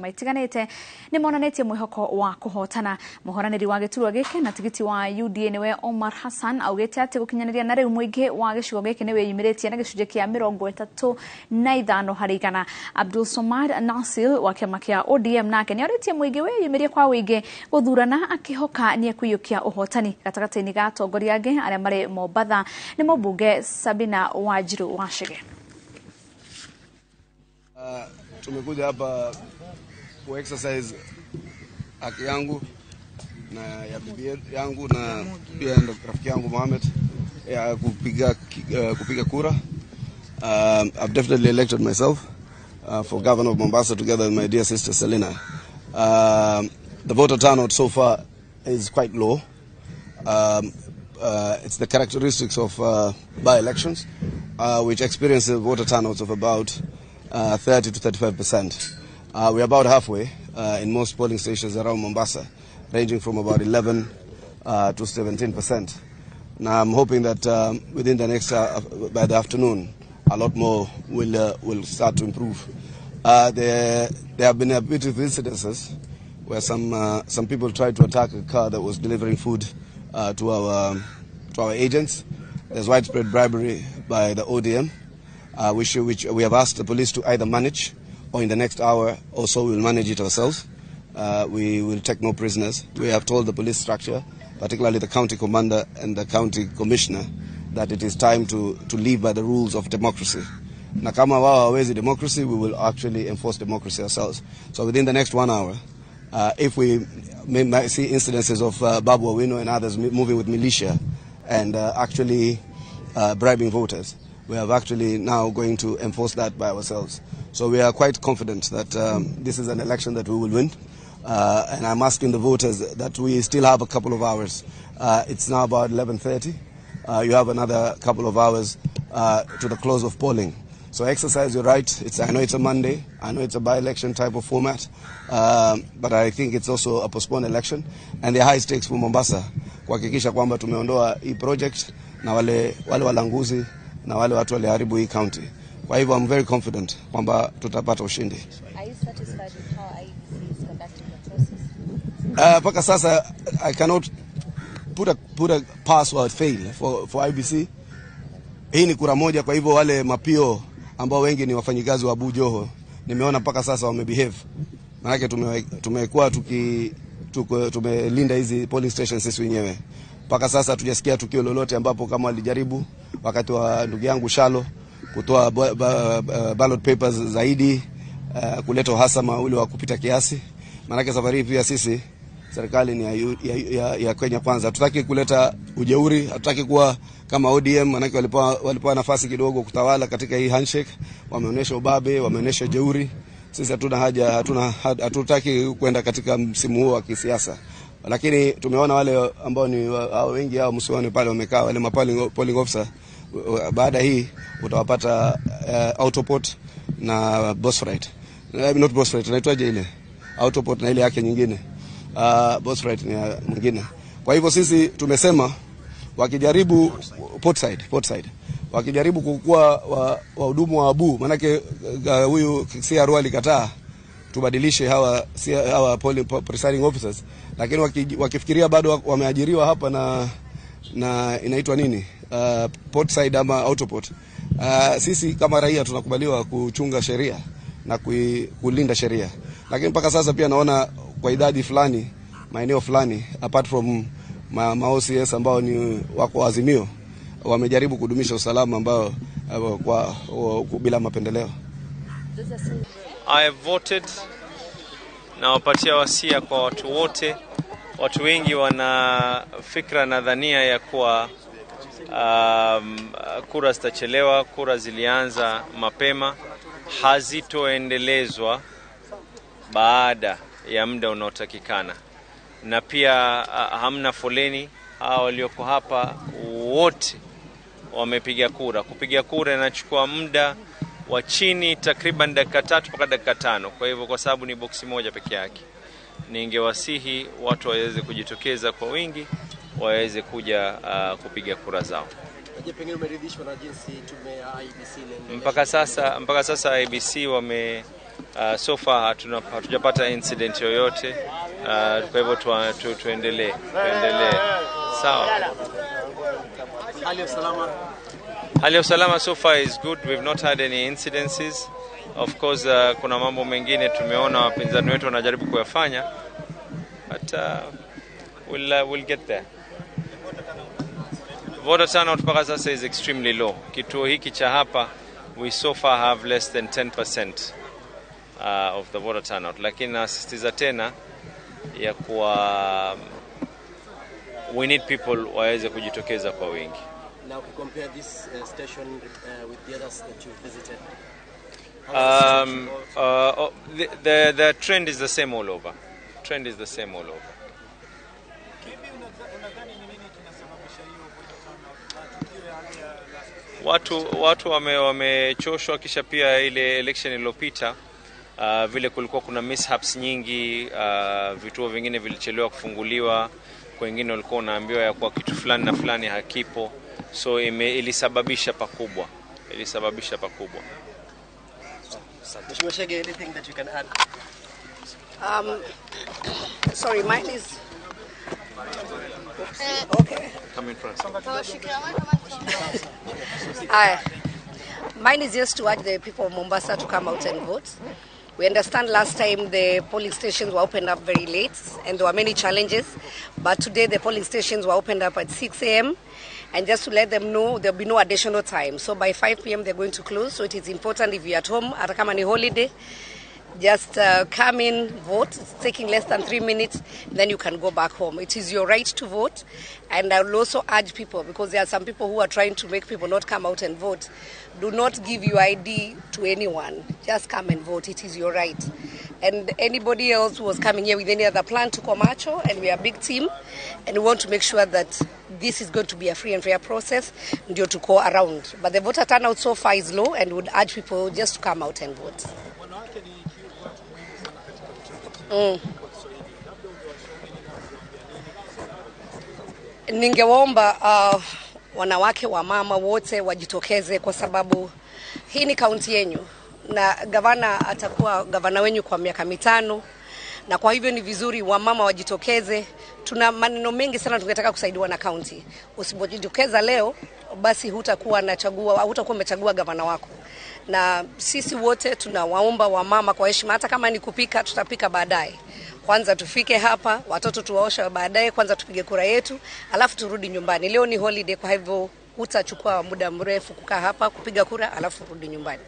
maitiganite ni monanetie mwihoko wa kuhotana. Mũhũranĩri wa gĩturwa gĩkĩ na tigiti wa UDA niwe Omar Hassan augĩte atĩ gũkinyanĩria na rĩu mũingĩ wa gĩcigo gĩkĩ niwe yumĩrĩtie na gĩcunjĩ kĩa 35 harĩ igana. Abdul Somad Nasir wa kĩama kĩa ODM nake nĩorĩtie mũingĩ wĩyumĩrie kwa ũingĩ gũthurana akĩhoka nĩ ekũiyũkia ũhotani. Gatagatĩ-inĩ ga atongoria angĩ arĩa marĩ Mombasa ni mũmbunge Sabina Wanjiru wa Shege. Tumekuja hapa ku exercise haki yangu na ya bibi yangu na pia ndo rafiki yangu Mohamed ya kupiga kura. I've definitely elected myself for governor of Mombasa together with my dear sister Selina. The voter turnout so far is quite low. It's the characteristics of by-elections, which experience voter turnouts of about 30 to 35%. We're about halfway in most polling stations around Mombasa, ranging from about 11 to 17%. Now I'm hoping that within the next, by the afternoon, a lot more will start to improve. There have been a bit of incidences where some people tried to attack a car that was delivering food to our agents. There's widespread bribery by the ODM, which we have asked the police to either manage, or in the next hour or so we'll manage it ourselves. We will take no prisoners. We have told the police structure, particularly the county commander and the county commissioner, that it is time to live by the rules of democracy. Na kama wao hawezi democracy, we will actually enforce democracy ourselves. So within the next 1 hour, if we may see incidences of Babu Owino and others moving with militia and actually bribing voters, we are actually now going to enforce that by ourselves. So we are quite confident that this is an election that we will win. And I'm asking the voters that we still have a couple of hours. It's now about 11:30. You have another couple of hours to the close of polling. So exercise your right. I know it's a Monday. I know it's a by-election type of format. But I think it's also a postponed election. And the high stakes for Mombasa. Kuhakikisha kwamba tumeondoa hii project na wale walanguzi na wale watu waliharibu hii county. Kwa hivyo I'm very confident kwamba tutapata ushindi. Are you satisfied with how IEBC is conducting the process? Paka sasa I cannot put a pass or fail for IEBC. Hii ni kura moja, kwa hivyo wale mapio ambao wengi ni wafanyikazi wa Abu Joho nimeona mpaka sasa wamebehave. Maana tumekuwa tumelinda hizi polling stations sisi wenyewe. Mpaka sasa hatujasikia tukio lolote ambapo kama walijaribu wakati wa ndugu yangu Shalo kutoa ballot papers zaidi, kuleta uhasama ule wa kupita kiasi. Maana safari pia sisi serikali ni ya Kenya kwanza. Hatutaki kuleta ujeuri, hatutaki kuwa kama ODM, maana walipewa nafasi kidogo kutawala katika hii handshake, wameonyesha ubabe, wameonyesha jeuri. Sisi hatuna haja, hatutaki kwenda katika msimu huu wa kisiasa. Lakini tumeona wale ambao ni wengi hao msiwani pale wamekaa, wale polling officer, baada hii utawapata autoport na boss right. Not boss right, inaitwaje ile? Autoport na ile yake nyingine. Boss right ni mwingine. Kwa hivyo sisi tumesema wakijaribu port side. Wakijaribu kukua wahudumu wa Abu, manake huyu CRO alikataa tubadilishe hawa presiding officers, lakini wakifikiria bado wameajiriwa hapa na inaitwa nini? Port side ama autoport. Sisi kama raia tunakubaliwa kuchunga sheria na kulinda sheria. Lakini mpaka sasa pia naona kwa idadi fulani, maeneo fulani, apart from OCS ambao ni wako Azimio, wamejaribu kudumisha usalama ambao bila mapendeleo. I have voted na wapatia wasia kwa watu wote. Watu wengi wana fikra na dhania ya kuwa kura zitachelewa. Kura zilianza mapema, hazitoendelezwa baada ya muda unaotakikana, na pia hamna foleni. Hao walioko hapa wote wamepiga kura. Kupiga kura inachukua muda wa chini takriban dakika 3 mpaka dakika 5. Kwa hivyo kwa sababu ni boksi moja peke yake, ningewasihi watu waweze kujitokeza kwa wingi, waweze kuja kupiga kura zao. Je, pengine umeridhishwa na jinsi tume ya IEBC mpaka sasa IEBC So far hatujapata incident yoyote. Kwa hivyo tuendelee. Sawa. Hali ya usalama so far is good. We've not had any incidences. Of course, kuna mambo mengine tumeona wapinzani wetu wanajaribu kuyafanya. But we'll get there. Voter turnout mpaka sasa is extremely low. Kituo hiki cha hapa, we so far have less than 10% of the voter turnout. Lakini nasisitiza tena ya kuwa we need people waweze kujitokeza kwa wingi. Now to compare this station with the others that you visited. The trend is the same all over. Watu wamechoshwa, kisha pia ile election iliyopita vile kulikuwa kuna mishaps nyingi, vituo vingine vilichelewa kufunguliwa, wengine walikuwa wanaambiwa ya kwa kitu fulani na fulani hakipo, so ilisababisha pakubwa. Mheshimiwa Shege, anything that you can add? Sorry, mine is okay. Come in front. Mine is just to urge the people of Mombasa to come out and vote. We understand last time the polling stations were opened up very late and there were many challenges, but today the polling stations were opened up at 6 a.m. and just to let them know there will be no additional time. So by 5 p.m. they're going to close, so it is important if you're at home, hata kama ni holiday, just come in, vote. It's taking less than 3 minutes, then you can go back home. It is your right to vote, and I will also urge people, because there are some people who are trying to make people not come out and vote. Do not give your ID to anyone. Just come and vote. It is your right. And anybody else who was coming here with any other plan to Comacho, and we are a big team, and we want to make sure that this is going to be a free and fair process due to go around. But the voter turnout so far is low, and would urge people just to come out and vote. Ningewaomba wanawake wa mama wote wajitokeze, kwa sababu hii ni kaunti yenu na gavana atakuwa gavana wenyu kwa miaka 5, na kwa hivyo ni vizuri wamama wajitokeze. Tuna maneno mengi sana tungetaka kusaidiwa na kaunti. Usipojitokeza leo, basi hutakuwa umechagua gavana wako. Na sisi wote tunawaomba wamama kwa heshima, hata kama ni kupika, tutapika baadaye. Kwanza tufike hapa, watoto tuwaosha baadaye, kwanza tupige kura yetu, alafu turudi nyumbani. Leo ni holiday, kwa hivyo hutachukua muda mrefu kukaa hapa kupiga kura alafu rudi nyumbani.